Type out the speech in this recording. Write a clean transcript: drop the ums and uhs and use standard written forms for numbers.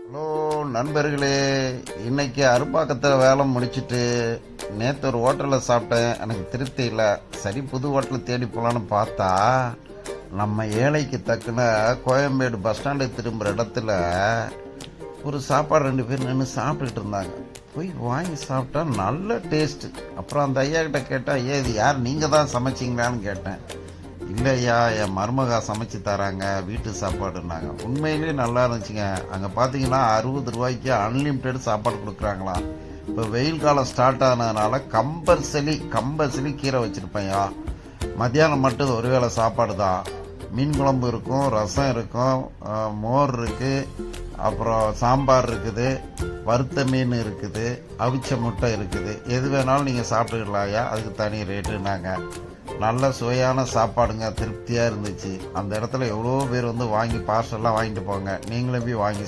Hello நண்பர்களே, இன்னைக்கு அருப்பாக்கத்தில் வேலை முடிச்சிட்டு நேற்று ஒரு ஹோட்டலில் சாப்பிட்டேன். எனக்கு திருப்தி இல்லை. சரி, புது ஹோட்டலில் தேடி போகலான்னு பார்த்தா நம்ம ஏழைக்கு தக்கன கோயம்பேடு பஸ் ஸ்டாண்டுக்கு திரும்புகிற இடத்துல ஒரு சாப்பாடு 2 பேர் நின்று சாப்பிட்டுட்டு இருந்தாங்க. போய் வாங்கி சாப்பிட்டா நல்ல டேஸ்ட்டு. அப்புறம் அந்த ஐயா கிட்ட கேட்டால், ஐயா இது யார், நீங்கள் தான் சமைச்சிங்களான்னு கேட்டேன். இல்லையா, என் மருமகா சமைச்சு தராங்க, வீட்டு சாப்பாடுனாங்க. உண்மையிலேயே நல்லா இருந்துச்சுங்க. அங்கே பார்த்தீங்கன்னா 60 ரூபாய்க்கு அன்லிமிட்டெட் சாப்பாடு கொடுக்குறாங்களாம். இப்போ வெயில் காலம் ஸ்டார்ட் ஆனதுனால கம்பல்சரி கீரை வச்சுருப்பேன்யா. மத்தியானம் மட்டும் ஒரு வேளை சாப்பாடு தான். மீன் குழம்பு இருக்கும், ரசம் இருக்கும், மோர் இருக்குது, அப்புறம் சாம்பார் இருக்குது, வறுத்த மீன் இருக்குது, அவிச்ச முட்டை இருக்குது. எது வேணாலும் நீங்கள் சாப்பிட்டுக்கலாம்யா, அதுக்கு தனி ரேட்டுனாங்க. நல்ல சுவையான சாப்பாடுங்க, திருப்தியாக இருந்துச்சு. அந்த இடத்துல எவ்வளோ பேர் வந்து வாங்கி பார்சல்லாம் வாங்கிட்டு போங்க. நீங்களும் போய் வாங்கி